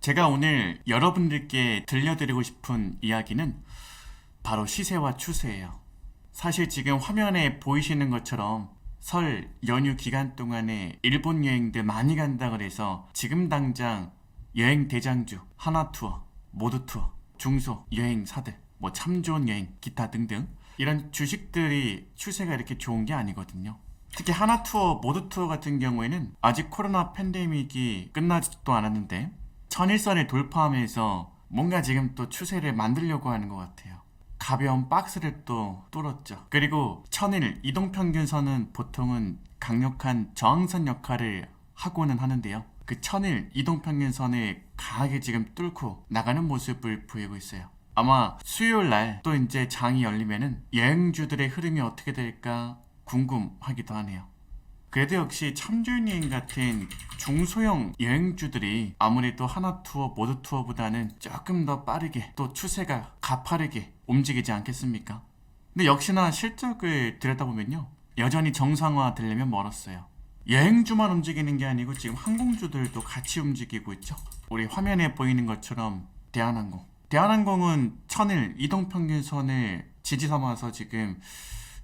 제가 오늘 여러분들께 들려드리고 싶은 이야기는 바로 시세와 추세예요. 사실 지금 화면에 보이시는 것처럼 설 연휴 기간 동안에 일본 여행들 많이 간다 그래서 지금 당장 여행 대장주, 하나투어, 모두투어, 중소 여행사들, 참 좋은 여행, 기타 등등 이런 주식들이 추세가 이렇게 좋은 게 아니거든요. 특히 하나투어, 모두투어 같은 경우에는 아직 코로나 팬데믹이 끝나지도 않았는데 천일선을 돌파하면서 뭔가 지금 또 추세를 만들려고 하는 것 같아요. 가벼운 박스를 또 뚫었죠. 그리고 천일 이동평균선은 보통은 강력한 저항선 역할을 하고는 하는데요. 그 천일 이동평균선을 강하게 지금 뚫고 나가는 모습을 보이고 있어요. 아마 수요일 날 또 이제 장이 열리면은 여행주들의 흐름이 어떻게 될까 궁금하기도 하네요. 그래도 역시 참조여행 같은 중소형 여행주들이 아무래도 하나투어, 모두투어보다는 조금 더 빠르게 또 추세가 가파르게 움직이지 않겠습니까? 근데 역시나 실적을 들여다보면요, 여전히 정상화 되려면 멀었어요. 여행주만 움직이는 게 아니고 지금 항공주들도 같이 움직이고 있죠. 우리 화면에 보이는 것처럼 대한항공은 천일 이동평균선을 지지 삼아서 지금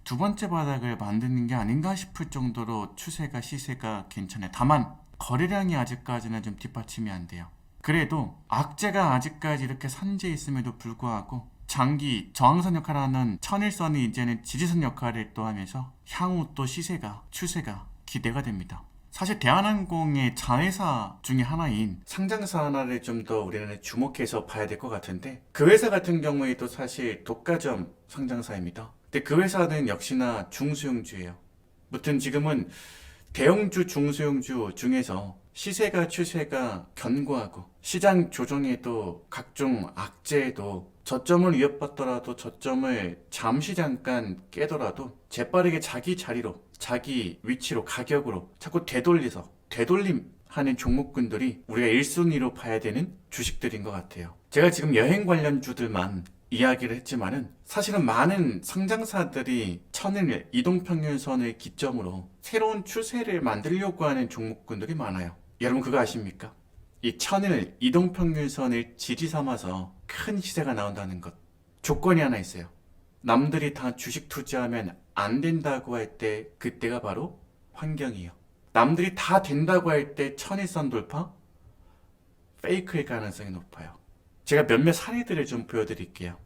두 번째 바닥을 만드는 게 아닌가 싶을 정도로 추세가 시세가 괜찮아요. 다만 거래량이 아직까지는 좀 뒷받침이 안 돼요. 그래도 악재가 아직까지 이렇게 산재해 있음에도 불구하고 장기 저항선 역할을 하는 천일선이 이제는 지지선 역할을 또 하면서 향후 또 시세가 추세가 기대가 됩니다. 사실 대한항공의 자회사 중에 하나인 상장사 하나를 좀 더 우리는 주목해서 봐야 될 것 같은데, 그 회사 같은 경우에도 사실 독과점 상장사입니다. 근데 그 회사는 역시나 중소형주예요. 무튼 지금은 대형주, 중소형주 중에서 시세가 추세가 견고하고 시장 조정에도 각종 악재에도 저점을 위협받더라도 저점을 잠시 잠깐 깨더라도 재빠르게 자기 자리로, 자기 위치로, 가격으로 자꾸 되돌림하는 종목군들이 우리가 1순위로 봐야 되는 주식들인 것 같아요. 제가 지금 여행 관련주들만 이야기를 했지만은 사실은 많은 상장사들이 천일 이동평균선을 기점으로 새로운 추세를 만들려고 하는 종목군들이 많아요. 여러분 그거 아십니까? 이 천일 이동평균선을 지지 삼아서 큰 시세가 나온다는 것, 조건이 하나 있어요. 남들이 다 주식 투자하면 안 된다고 할 때 그때가 바로 환경이에요. 남들이 다 된다고 할 때 천일선 돌파? 페이크일 가능성이 높아요. 제가 몇몇 사례들을 좀 보여드릴게요.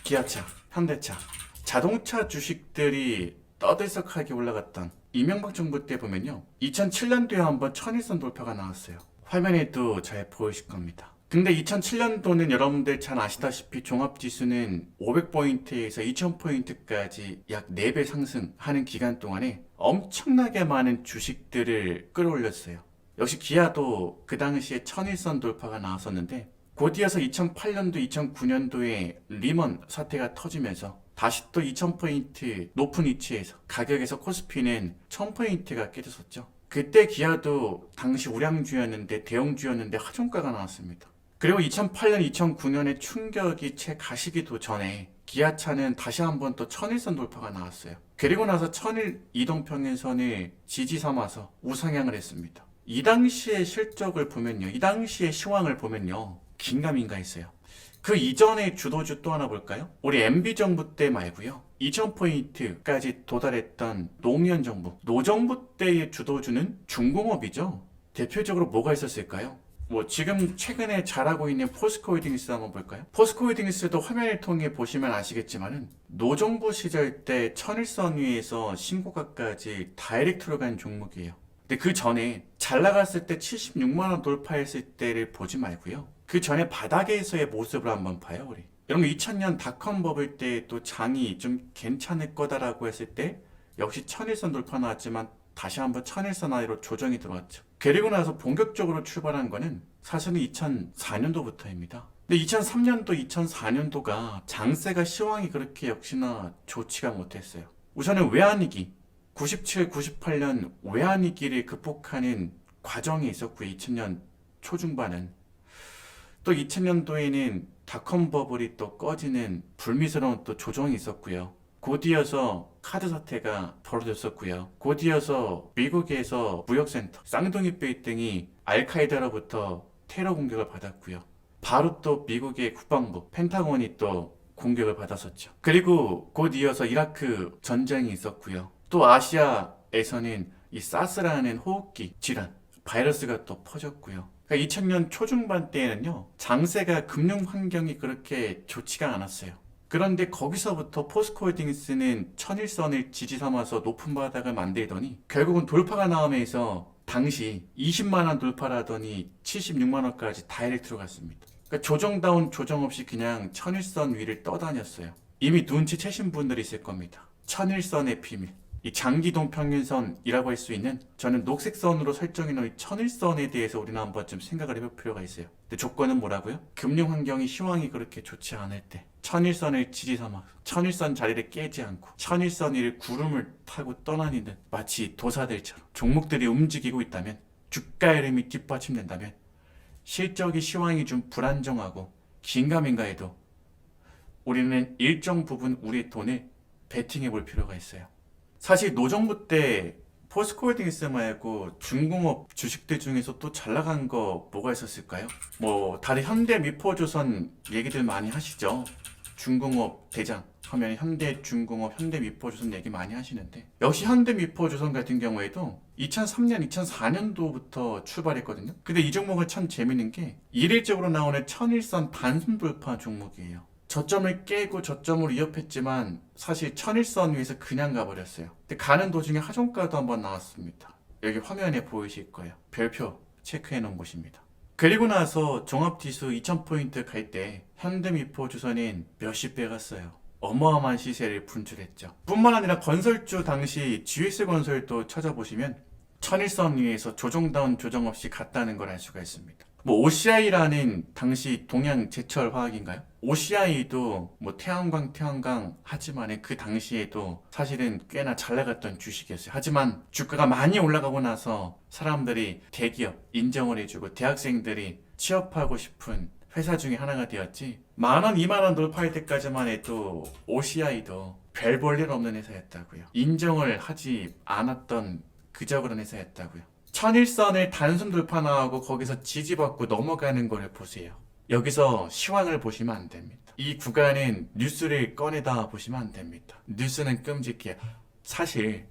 기아차, 현대차, 자동차 주식들이 떠들썩하게 올라갔던 이명박 정부 때 보면요, 2007년도에 한번 천일선 돌파가 나왔어요. 화면에도 잘 보이실 겁니다. 근데 2007년도는 여러분들 잘 아시다시피 종합지수는 500포인트에서 2000포인트까지 약 4배 상승하는 기간 동안에 엄청나게 많은 주식들을 끌어올렸어요. 역시 기아도 그 당시에 천일선 돌파가 나왔었는데, 곧이어서 2008년도, 2009년도에 리먼 사태가 터지면서 다시 또 2000포인트 높은 위치에서 가격에서 코스피는 1000포인트가 깨졌었죠. 그때 기아도 당시 우량주였는데, 대형주였는데 하종가가 나왔습니다. 그리고 2008년, 2009년에 충격이 채 가시기도 전에 기아차는 다시 한번 또 천일선 돌파가 나왔어요. 그리고 나서 천일 이동평균선을 지지 삼아서 우상향을 했습니다. 이 당시의 실적을 보면요, 이 당시의 시황을 보면요, 긴가민가했어요. 그 이전의 주도주 또 하나 볼까요? 우리 MB정부 때 말고요, 2000포인트까지 도달했던 노무현 정부, 노정부 때의 주도주는 중공업이죠. 대표적으로 뭐가 있었을까요? 지금 최근에 잘하고 있는 포스코홀딩스 한번 볼까요? 포스코홀딩스도 화면을 통해 보시면 아시겠지만은 노정부 시절 때 천일선 위에서 신고가까지 다이렉트로 간 종목이에요. 근데 그 전에 잘 나갔을 때 76만원 돌파했을 때를 보지 말고요, 그 전에 바닥에서의 모습을 한번 봐요, 우리. 여러분 2000년 닷컴 버블 때 또 장이 좀 괜찮을 거다라고 했을 때 역시 천일선 돌파 나왔지만 다시 한번 천일선 아래로 조정이 들어왔죠. 그리고 나서 본격적으로 출발한 거는 사실은 2004년도부터입니다. 근데 2003년도, 2004년도가 장세가 시황이 그렇게 역시나 좋지가 못했어요. 우선은 외환위기, 97, 98년 외환위기를 극복하는 과정이 있었고요. 2000년 초중반은. 또 2000년도에는 닷컴 버블이 또 꺼지는 불미스러운 또 조정이 있었고요. 곧이어서 카드 사태가 벌어졌었고요. 곧이어서 미국에서 무역센터, 쌍둥이 빌딩이 알카에다로부터 테러 공격을 받았고요. 바로 또 미국의 국방부 펜타곤이 또 공격을 받았었죠. 그리고 곧 이어서 이라크 전쟁이 있었고요. 또 아시아에서는 이 사스라는 호흡기 질환 바이러스가 또 퍼졌고요. 그러니까 2000년 초중반 때에는요, 장세가 금융 환경이 그렇게 좋지가 않았어요. 그런데 거기서부터 포스코홀딩스는 천일선을 지지 삼아서 높은 바닥을 만들더니 결국은 돌파가 나오면서 당시 20만 원 돌파라더니 76만 원까지 다이렉트 들어갔습니다. 그러니까 조정다운 조정 없이 그냥 천일선 위를 떠다녔어요. 이미 눈치채신 분들이 있을 겁니다. 천일선의 비밀. 이 장기동 평균선이라고 할 수 있는, 저는 녹색선으로 설정해 놓은 천일선에 대해서 우리는 한번 좀 생각을 해볼 필요가 있어요. 근데 조건은 뭐라고요? 금융 환경이 시황이 그렇게 좋지 않을 때 천일선을 지지 삼아 천일선 자리를 깨지 않고 천일선 위를 구름을 타고 떠다니는 마치 도사들처럼 종목들이 움직이고 있다면, 주가 흐름이 뒷받침된다면, 실적이 시황이 좀 불안정하고 긴가민가 해도 우리는 일정 부분 우리의 돈을 베팅해 볼 필요가 있어요. 사실 노정부 때 포스코홀딩스 말고 중공업 주식들 중에서 또 잘 나간 거 뭐가 있었을까요? 뭐 다들 현대미포조선 얘기들 많이 하시죠. 중공업 대장 하면 현대중공업, 현대미포조선 얘기 많이 하시는데, 역시 현대미포조선 같은 경우에도 2003년, 2004년도부터 출발했거든요. 근데 이 종목은 참 재밌는 게 일일적으로 나오는 천일선 단순 돌파 종목이에요. 저점을 깨고 저점을 위협했지만 사실 천일선 위에서 그냥 가버렸어요. 근데 가는 도중에 하종가도 한번 나왔습니다. 여기 화면에 보이실 거예요. 별표 체크해 놓은 곳입니다. 그리고 나서 종합지수 2000포인트 갈 때 현대미포조선인 몇십 배 갔어요. 어마어마한 시세를 분출했죠. 뿐만 아니라 건설주 당시 GS건설도 찾아보시면 천일선 위에서 조정다운 조정 없이 갔다는 걸 알 수가 있습니다. 뭐 OCI라는 당시 동양 제철 화학인가요? OCI도 뭐 태양광 하지만 그 당시에도 사실은 꽤나 잘 나갔던 주식이었어요. 하지만 주가가 많이 올라가고 나서 사람들이 대기업 인정을 해주고 대학생들이 취업하고 싶은 회사 중에 하나가 되었지, 10,000원, 20,000원 돌파할 때까지만 해도 OCI도 별 볼 일 없는 회사였다고요. 인정을 하지 않았던 그저 그런 회사였다고요. 천일선을 단순 돌파 나오고 거기서 지지받고 넘어가는 걸 보세요. 여기서 시황을 보시면 안 됩니다. 이 구간은 뉴스를 꺼내다 보시면 안 됩니다. 뉴스는 끔찍해요. 사실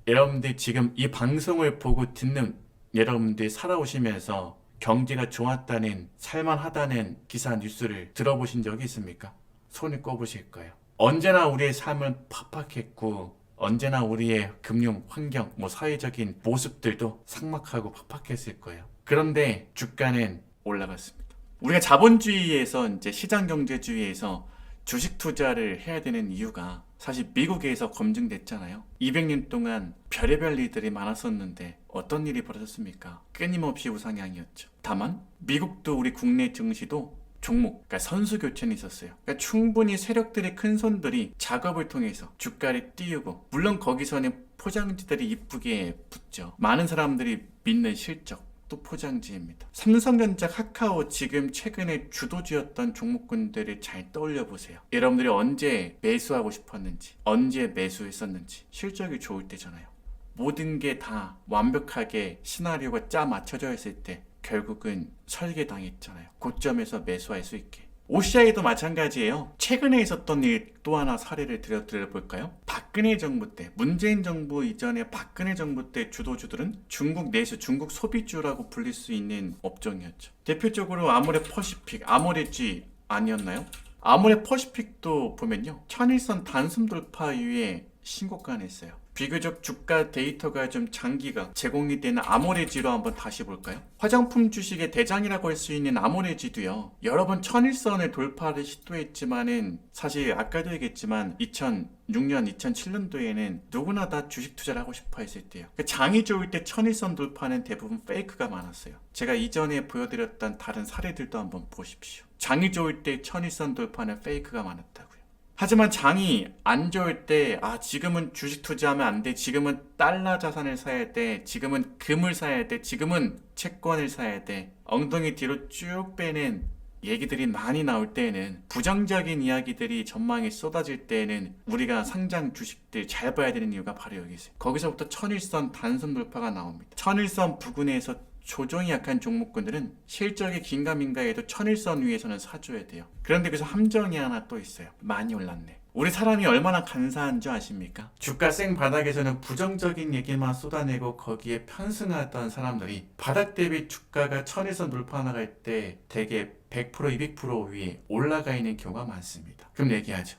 여러분들 지금 이 방송을 보고 듣는 여러분들 살아오시면서 경제가 좋았다는, 살만하다는 기사 뉴스를 들어보신 적이 있습니까? 손을 꼽으실 거예요. 언제나 우리의 삶은 팍팍했고 언제나 우리의 금융 환경, 사회적인 모습들도 삭막하고 팍팍했을 거예요. 그런데 주가는 올라갔습니다. 우리가 자본주의에서, 이제 시장경제주의에서 주식 투자를 해야 되는 이유가 사실 미국에서 검증됐잖아요. 200년 동안 별의별 일들이 많았었는데 어떤 일이 벌어졌습니까? 끊임없이 우상향이었죠. 다만 미국도 우리 국내 증시도 종목, 그러니까 선수 교체는 있었어요. 그러니까 충분히 세력들의 큰 손들이 작업을 통해서 주가를 띄우고, 물론 거기서는 포장지들이 이쁘게 붙죠. 많은 사람들이 믿는 실적, 또 포장지입니다. 삼성전자, 카카오, 지금 최근에 주도주였던 종목군들을 잘 떠올려 보세요. 여러분들이 언제 매수하고 싶었는지, 언제 매수했었는지. 실적이 좋을 때잖아요. 모든 게 다 완벽하게 시나리오가 짜 맞춰져 있을 때 결국은 설계당했잖아요. 고점에서 매수할 수 있게. OCI도 마찬가지예요. 최근에 있었던 일 또 하나 사례를 들어볼까요? 박근혜 정부 때, 문재인 정부 이전에 박근혜 정부 때 주도주들은 중국 내수, 중국 소비주라고 불릴 수 있는 업종이었죠. 대표적으로 아모레퍼시픽, 아모레G 아니었나요? 아모레퍼시픽도 보면요, 천일선 단숨 돌파 이후에 신고가 냈어요. 비교적 주가 데이터가 좀 장기가 제공이 되는 아모레지로 한번 다시 볼까요? 화장품 주식의 대장이라고 할 수 있는 아모레지도요, 여러 번 천일선을 돌파를 시도했지만은, 사실 아까도 얘기했지만 2006년, 2007년도에는 누구나 다 주식 투자를 하고 싶어 했을 때요. 장이 좋을 때 천일선 돌파는 대부분 페이크가 많았어요. 제가 이전에 보여드렸던 다른 사례들도 한번 보십시오. 장이 좋을 때 천일선 돌파는 페이크가 많았다고요. 하지만 장이 안 좋을 때, 지금은 주식 투자하면 안 돼, 지금은 달러 자산을 사야 돼, 지금은 금을 사야 돼, 지금은 채권을 사야 돼, 엉덩이 뒤로 쭉 빼는 얘기들이 많이 나올 때에는, 부정적인 이야기들이 전망이 쏟아질 때에는 우리가 상장 주식들 잘 봐야 되는 이유가 바로 여기 있어요. 거기서부터 천일선 단순 돌파가 나옵니다. 천일선 부근에서 조정이 약한 종목군들은 실적이 긴가민가해도 천일선 위에서는 사줘야 돼요. 그런데 그래서 함정이 하나 또 있어요. 많이 올랐네. 우리 사람이 얼마나 간사한 줄 아십니까? 주가 생 바닥에서는 부정적인 얘기만 쏟아내고 거기에 편승하던 사람들이 바닥 대비 주가가 천일선 돌파 나갈 때 대개 100% 200% 위에 올라가 있는 경우가 많습니다. 그럼 얘기하죠.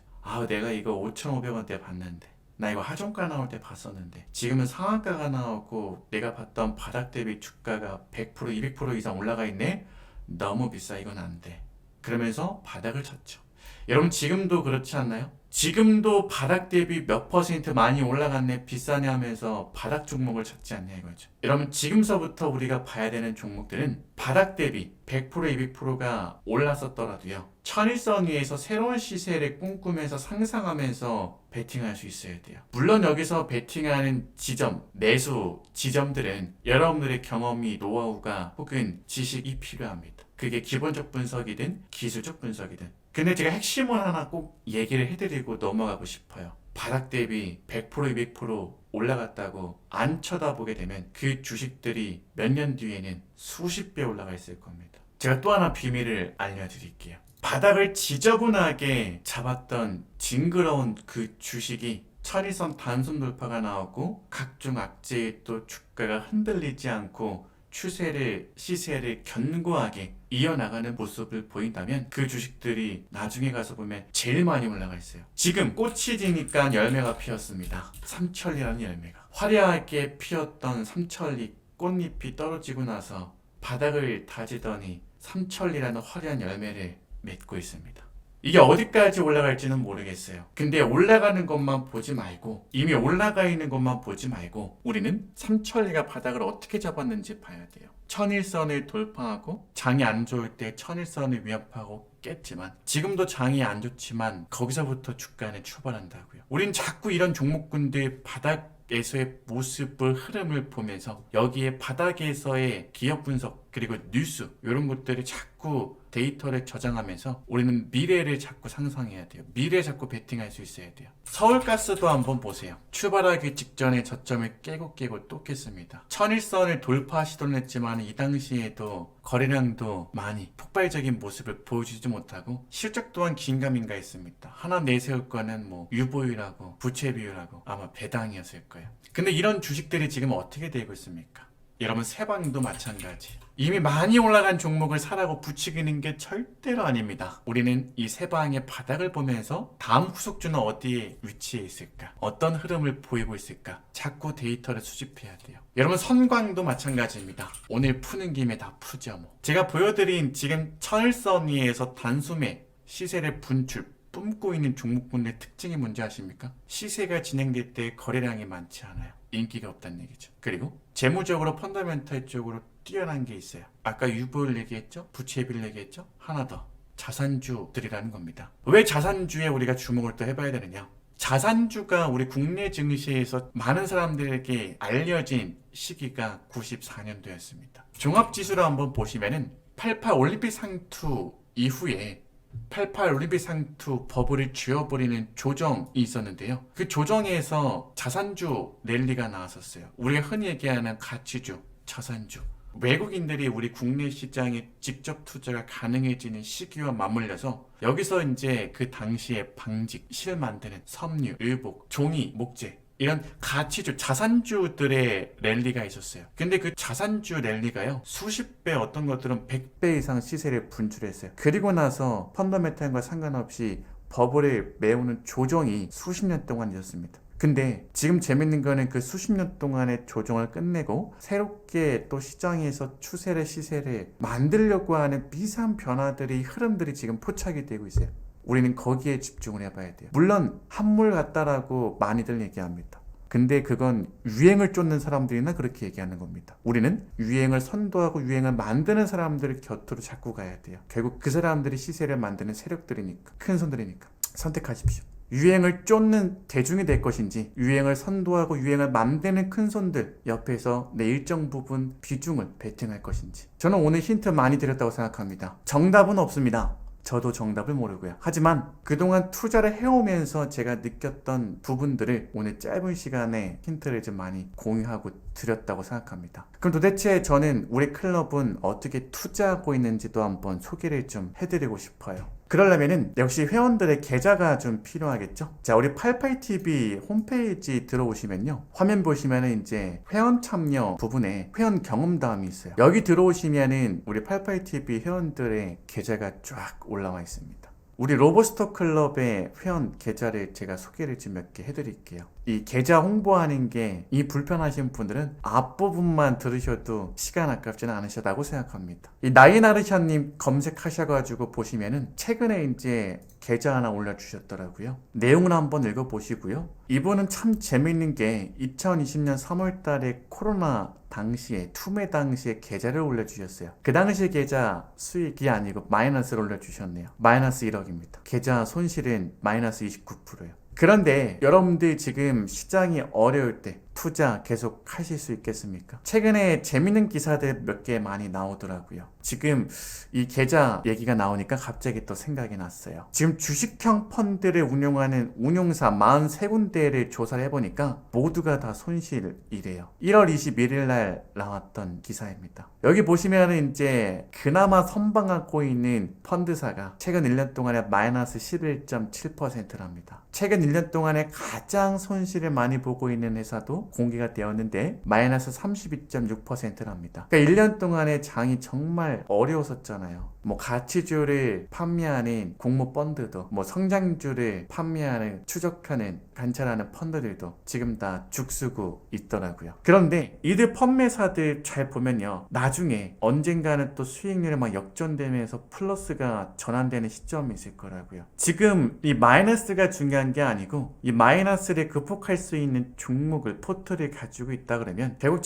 내가 이거 5,500원대 봤는데, 나 이거 하종가 나올 때 봤었는데, 지금은 상한가가 나오고 내가 봤던 바닥 대비 주가가 100% 200% 이상 올라가 있네? 너무 비싸, 이건 안 돼. 그러면서 바닥을 쳤죠. 여러분 지금도 그렇지 않나요? 지금도 바닥 대비 몇 퍼센트 많이 올라갔네, 비싸네 하면서 바닥 종목을 찾지 않냐 이거죠. 여러분 지금서부터 우리가 봐야 되는 종목들은 바닥 대비 100% 200%가 올랐었더라도요, 천일선 위에서 새로운 시세를 꿈꾸면서 상상하면서 베팅할 수 있어야 돼요. 물론 여기서 베팅하는 지점, 매수 지점들은 여러분들의 경험이, 노하우가 혹은 지식이 필요합니다. 그게 기본적 분석이든 기술적 분석이든. 근데 제가 핵심을 하나 꼭 얘기를 해드리고 넘어가고 싶어요. 바닥 대비 100% 200% 올라갔다고 안 쳐다보게 되면 그 주식들이 몇 년 뒤에는 수십 배 올라가 있을 겁니다. 제가 또 하나 비밀을 알려드릴게요. 바닥을 지저분하게 잡았던 징그러운 그 주식이 천일선 단순 돌파가 나오고 각종 악재에 또 주가가 흔들리지 않고 시세를 견고하게 이어나가는 모습을 보인다면 그 주식들이 나중에 가서 보면 제일 많이 올라가 있어요. 지금 꽃이 지니까 열매가 피었습니다. 삼천리라는 열매가. 화려하게 피었던 삼천리 꽃잎이 떨어지고 나서 바닥을 다지더니 삼천리라는 화려한 열매를 맺고 있습니다. 이게 어디까지 올라갈지는 모르겠어요. 근데 올라가는 것만 보지 말고, 이미 올라가 있는 것만 보지 말고, 우리는 삼천리가 바닥을 어떻게 잡았는지 봐야 돼요. 천일선을 돌파하고 장이 안 좋을 때 천일선을 위협하고 깼지만, 지금도 장이 안 좋지만 거기서부터 주가는 출발한다고요. 우린 자꾸 이런 종목군들 바닥에서의 모습을, 흐름을 보면서 여기에 바닥에서의 기업 분석 그리고 뉴스 이런 것들을 자꾸 데이터를 저장하면서 우리는 미래를 자꾸 상상해야 돼요. 미래에 자꾸 베팅할 수 있어야 돼요. 서울가스도 한번 보세요. 출발하기 직전에 저점을 깨고 또 깼습니다. 천일선을 돌파 시도를 했지만 이 당시에도 거래량도 많이 폭발적인 모습을 보여주지 못하고 실적 또한 긴가민가 했습니다. 하나 내세울 거는 유보율하고 부채 비율하고 아마 배당이었을 거예요. 근데 이런 주식들이 지금 어떻게 되고 있습니까? 여러분 세방도 마찬가지. 이미 많이 올라간 종목을 사라고 부추기는 게 절대로 아닙니다. 우리는 이 세방의 바닥을 보면서 다음 후속주는 어디에 위치해 있을까? 어떤 흐름을 보이고 있을까? 자꾸 데이터를 수집해야 돼요. 여러분 선광도 마찬가지입니다. 오늘 푸는 김에 다 푸죠 뭐. 제가 보여드린 지금 천일선 위에서 단숨에 시세를 뿜고 있는 종목군의 특징이 뭔지 아십니까? 시세가 진행될 때 거래량이 많지 않아요. 인기가 없다는 얘기죠. 그리고 재무적으로 펀더멘탈 쪽으로 뛰어난 게 있어요. 아까 유보율 얘기했죠? 부채비율 얘기했죠? 하나 더. 자산주들이라는 겁니다. 왜 자산주에 우리가 주목을 또 해봐야 되느냐? 자산주가 우리 국내 증시에서 많은 사람들에게 알려진 시기가 94년도였습니다. 종합지수를 한번 보시면은 88 올림픽 상투 이후에 88 올림픽 상투 버블을 쥐어버리는 조정이 있었는데요. 그 조정에서 자산주 랠리가 나왔었어요. 우리가 흔히 얘기하는 가치주, 자산주. 외국인들이 우리 국내 시장에 직접 투자가 가능해지는 시기와 맞물려서 여기서 이제 그 당시에 방직, 실 만드는 섬유, 의복, 종이, 목재 이런 가치주, 자산주들의 랠리가 있었어요. 근데 그 자산주 랠리가요, 수십 배, 어떤 것들은 100배 이상 시세를 분출했어요. 그리고 나서 펀더멘탈과 상관없이 버블을 메우는 조정이 수십 년 동안 있었습니다. 근데 지금 재밌는 거는 그 수십 년 동안의 조정을 끝내고 새롭게 또 시장에서 추세를, 시세를 만들려고 하는 미세한 변화들이, 흐름들이 지금 포착이 되고 있어요. 우리는 거기에 집중을 해봐야 돼요. 물론 한물 같다라고 많이들 얘기합니다. 근데 그건 유행을 쫓는 사람들이나 그렇게 얘기하는 겁니다. 우리는 유행을 선도하고 유행을 만드는 사람들 곁으로 자꾸 가야 돼요. 결국 그 사람들이 시세를 만드는 세력들이니까, 큰 손들이니까. 선택하십시오. 유행을 쫓는 대중이 될 것인지, 유행을 선도하고 유행을 만드는 큰 손들 옆에서 내 일정 부분 비중을 베팅할 것인지. 저는 오늘 힌트 많이 드렸다고 생각합니다. 정답은 없습니다. 저도 정답을 모르고요. 하지만 그동안 투자를 해오면서 제가 느꼈던 부분들을 오늘 짧은 시간에 힌트를 좀 많이 공유하고 드렸다고 생각합니다. 그럼 도대체 저는 우리 클럽은 어떻게 투자하고 있는지도 한번 소개를 좀 해드리고 싶어요. 그러려면은 역시 회원들의 계좌가 좀 필요하겠죠. 자, 우리 88TV 홈페이지 들어오시면요, 화면 보시면은 이제 회원 참여 부분에 회원 경험담이 있어요. 여기 들어오시면은 우리 88TV 회원들의 계좌가 쫙 올라와 있습니다. 우리 로버스터 클럽의 회원 계좌를 제가 소개를 좀 몇 개 해드릴게요. 이 계좌 홍보하는 게 이 불편하신 분들은 앞부분만 들으셔도 시간 아깝지는 않으시다고 생각합니다. 이 나이나르샤님 검색하셔가지고 보시면은 최근에 이제 계좌 하나 올려주셨더라고요. 내용을 한번 읽어보시고요. 이분은 참 재밌는 게 2020년 3월 달에 코로나 당시에 투매 당시에 계좌를 올려주셨어요. 그 당시 계좌 수익이 아니고 마이너스를 올려주셨네요. 마이너스 1억입니다. 계좌 손실은 마이너스 29%예요. 그런데 여러분들 지금 시장이 어려울 때 투자 계속 하실 수 있겠습니까? 최근에 재밌는 기사들 몇 개 많이 나오더라고요. 지금 이 계좌 얘기가 나오니까 갑자기 또 생각이 났어요. 지금 주식형 펀드를 운용하는 운용사 43군데를 조사를 해보니까 모두가 다 손실이래요. 1월 21일 날 나왔던 기사입니다. 여기 보시면은 이제 그나마 선방하고 있는 펀드사가 최근 1년 동안에 마이너스 11.7%랍니다. 최근 1년 동안에 가장 손실을 많이 보고 있는 회사도 공개가 되었는데 마이너스 32.6%랍니다. 그러니까 1년 동안에 장이 정말 어려웠었잖아요. 뭐 가치주를 판매하는 공모 펀드도, 뭐 성장주를 판매하는 추적하는 관찰하는 펀드들도 지금 다 죽쓰고 있더라고요. 그런데 이들 판매사들 잘 보면요, 나중에 언젠가는 또 수익률이 막 역전되면서 플러스가 전환되는 시점이 있을 거라고요. 지금 이 마이너스가 중요한 게 아니고 이 마이너스를 극복할 수 있는 종목을 포트를 가지고 있다 그러면 결국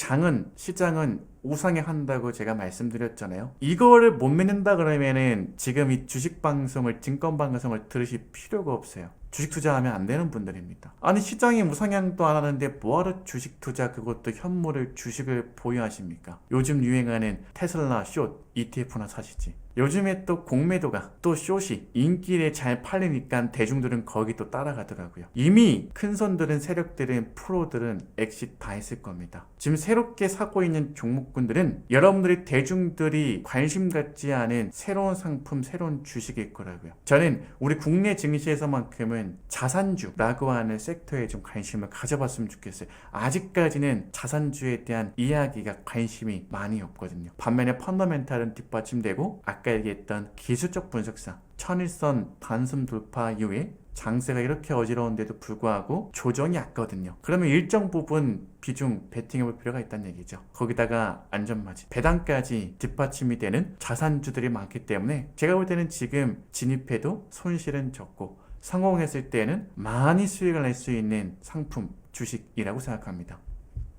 시장은 우상향 한다고 제가 말씀드렸잖아요. 이거를 못 믿는다 그러면은 지금 이 주식 방송을, 증권 방송을 들으실 필요가 없어요. 주식 투자하면 안 되는 분들입니다. 아니, 시장이 우상향도 안 하는데 뭐하러 주식 투자, 그것도 현물을 주식을 보유하십니까? 요즘 유행하는 테슬라 숏 ETF나 사시지. 요즘에 또 공매도가 또 숏이 인기에 잘 팔리니까 대중들은 거기 또 따라가더라고요. 이미 큰 손들은, 세력들은, 프로들은 엑싯 다 했을 겁니다. 지금 새롭게 사고 있는 종목군들은 여러분들이, 대중들이 관심 갖지 않은 새로운 상품, 새로운 주식일 거라고요. 저는 우리 국내 증시에서만큼은 자산주라고 하는 섹터에 좀 관심을 가져봤으면 좋겠어요. 아직까지는 자산주에 대한 이야기가 관심이 많이 없거든요. 반면에 펀더멘탈은 뒷받침되고, 아까 얘기했던 기술적 분석상 천일선 단숨 돌파 이후에 장세가 이렇게 어지러운데도 불구하고 조정이 왔거든요. 그러면 일정 부분 비중 베팅해볼 필요가 있다는 얘기죠. 거기다가 안전마진, 배당까지 뒷받침이 되는 자산주들이 많기 때문에 제가 볼 때는 지금 진입해도 손실은 적고 성공했을 때는 많이 수익을 낼 수 있는 상품, 주식이라고 생각합니다.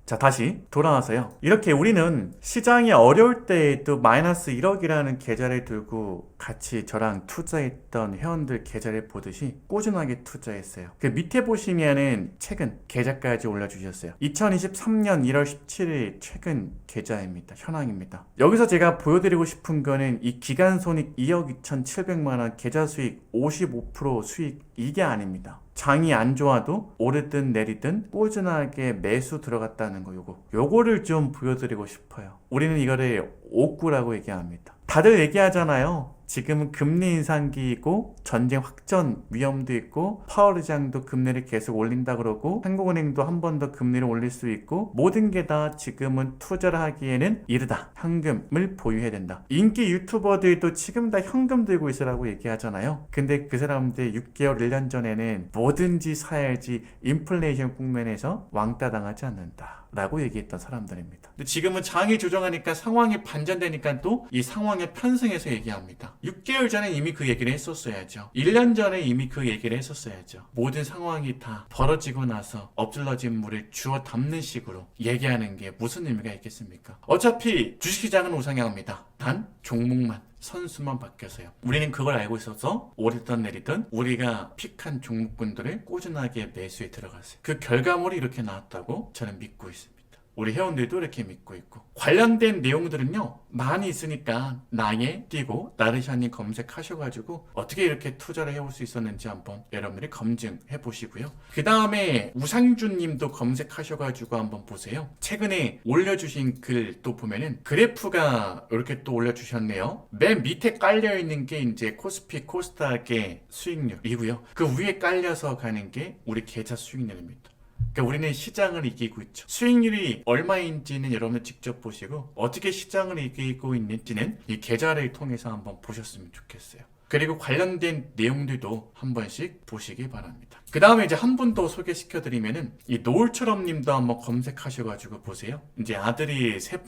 자, 다시 돌아와서요. 이렇게 우리는 시장이 어려울 때에도 마이너스 1억이라는 계좌를 들고 같이 저랑 투자했던 회원들 계좌를 보듯이 꾸준하게 투자했어요. 그 밑에 보시면은 최근 계좌까지 올려주셨어요. 2023년 1월 17일 최근 계좌입니다. 현황입니다. 여기서 제가 보여드리고 싶은 거는 이 기간 손익 2억 2,700만원, 계좌 수익 55% 수익, 이게 아닙니다. 장이 안 좋아도 오르든 내리든 꾸준하게 매수 들어갔다는 거, 요거를 좀 보여드리고 싶어요. 우리는 이거를 옥구라고 얘기합니다. 다들 얘기하잖아요. 지금은 금리 인상기이고 전쟁 확전 위험도 있고 파월 의장도 금리를 계속 올린다 그러고 한국은행도 한 번 더 금리를 올릴 수 있고 모든 게 다 지금은 투자를 하기에는 이르다. 현금을 보유해야 된다. 인기 유튜버들도 지금 다 현금 들고 있으라고 얘기하잖아요. 근데 그 사람들 6개월, 1년 전에는 뭐든지 사야지 인플레이션 국면에서 왕따 당하지 않는다 라고 얘기했던 사람들입니다. 근데 지금은 장이 조정하니까 상황이 반전되니까 또 이 상황에 편승해서 얘기합니다. 6개월 전에 이미 그 얘기를 했었어야죠. 1년 전에 이미 그 얘기를 했었어야죠. 모든 상황이 다 벌어지고 나서 엎질러진 물을 주워 담는 식으로 얘기하는 게 무슨 의미가 있겠습니까? 어차피 주식시장은 우상향합니다. 단 종목만, 선수만 바뀌어서요. 우리는 그걸 알고 있어서 오르든 내리든 우리가 픽한 종목군들을 꾸준하게 매수에 들어갔어요. 그 결과물이 이렇게 나왔다고 저는 믿고 있습니다. 우리 회원들도 이렇게 믿고 있고, 관련된 내용들은요 많이 있으니까 나에 띄고 나르샤님 검색하셔가지고 어떻게 이렇게 투자를 해올 수 있었는지 한번 여러분들이 검증해 보시고요. 그 다음에 우상준님도 검색하셔가지고 한번 보세요. 최근에 올려주신 글 또 보면은 그래프가 이렇게 또 올려주셨네요. 맨 밑에 깔려있는 게 이제 코스피 코스닥의 수익률이고요. 그 위에 깔려서 가는 게 우리 계좌 수익률입니다. 그러니까 우리는 시장을 이기고 있죠. 수익률이 얼마인지는 여러분들 직접 보시고 어떻게 시장을 이기고 있는지는 이 계좌를 통해서 한번 보셨으면 좋겠어요. 그리고 관련된 내용들도 한 번씩 보시기 바랍니다. 그 다음에 이제 한 분 더 소개시켜드리면은 이 노을처럼 님도 한번 검색하셔가지고 보세요. 이제 아들이 세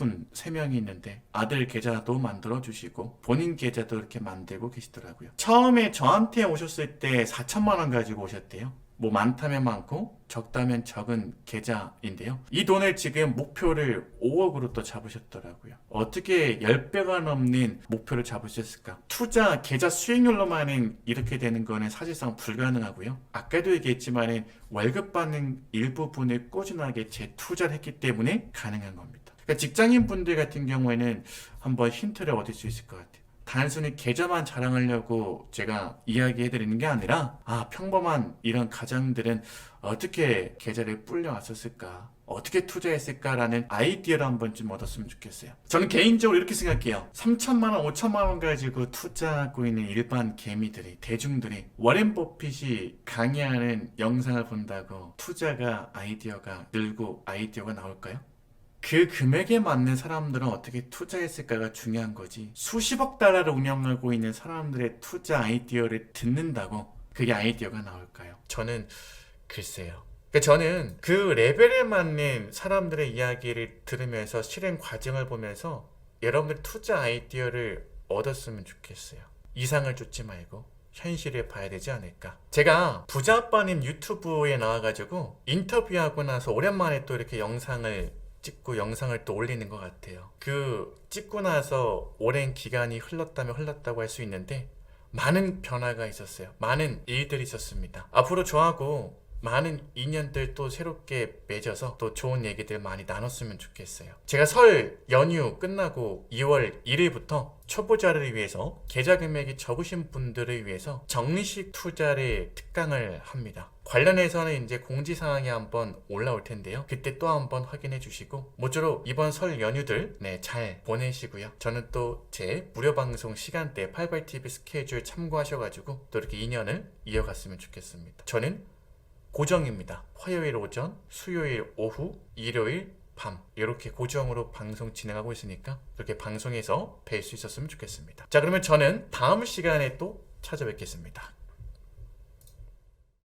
명이 있는데 아들 계좌도 만들어 주시고 본인 계좌도 이렇게 만들고 계시더라고요. 처음에 저한테 오셨을 때 4천만 원 가지고 오셨대요. 뭐 많다면 많고 적다면 적은 계좌인데요. 이 돈을 지금 목표를 5억으로 또 잡으셨더라고요. 어떻게 10배가 넘는 목표를 잡으셨을까? 투자 계좌 수익률로만은 이렇게 되는 거는 사실상 불가능하고요. 아까도 얘기했지만 월급 받는 일부분을 꾸준하게 재투자를 했기 때문에 가능한 겁니다. 그러니까 직장인 분들 같은 경우에는 한번 힌트를 얻을 수 있을 것 같아요. 단순히 계좌만 자랑하려고 제가 이야기해드리는 게 아니라 평범한 이런 가정들은 어떻게 계좌를 불려왔었을까, 어떻게 투자했을까라는 아이디어를 한 번쯤 얻었으면 좋겠어요. 저는 개인적으로 이렇게 생각해요. 3천만 원, 5천만 원 가지고 투자하고 있는 일반 개미들이, 대중들이 워렌 버핏이 강의하는 영상을 본다고 투자가 아이디어가 늘고 아이디어가 나올까요? 그 금액에 맞는 사람들은 어떻게 투자했을까가 중요한 거지. 수십억 달러를 운영하고 있는 사람들의 투자 아이디어를 듣는다고 그게 아이디어가 나올까요? 저는 글쎄요. 저는 그 레벨에 맞는 사람들의 이야기를 들으면서 실행 과정을 보면서 여러분들 투자 아이디어를 얻었으면 좋겠어요. 이상을 쫓지 말고 현실을 봐야 되지 않을까. 제가 부자아빠님 유튜브에 나와가지고 인터뷰하고 나서 오랜만에 또 이렇게 영상을 찍고 영상을 또 올리는 것 같아요. 그 찍고 나서 오랜 기간이 흘렀다면 흘렀다고 할 수 있는데 많은 변화가 있었어요. 많은 일들이 있었습니다. 앞으로 저하고 많은 인연들 또 새롭게 맺어서 또 좋은 얘기들 많이 나눴으면 좋겠어요. 제가 설 연휴 끝나고 2월 1일부터 초보자를 위해서 계좌 금액이 적으신 분들을 위해서 정식 투자를 특강을 합니다. 관련해서는 이제 공지사항이 한번 올라올 텐데요. 그때 또 한번 확인해 주시고 모쪼록 이번 설 연휴들 잘 보내시고요. 저는 또 제 무료 방송 시간대 88TV 스케줄 참고하셔가지고 또 이렇게 인연을 이어갔으면 좋겠습니다. 저는 고정입니다. 화요일 오전, 수요일 오후, 일요일 밤 이렇게 고정으로 방송 진행하고 있으니까 이렇게 방송에서 뵐 수 있었으면 좋겠습니다. 자, 그러면 저는 다음 시간에 또 찾아뵙겠습니다.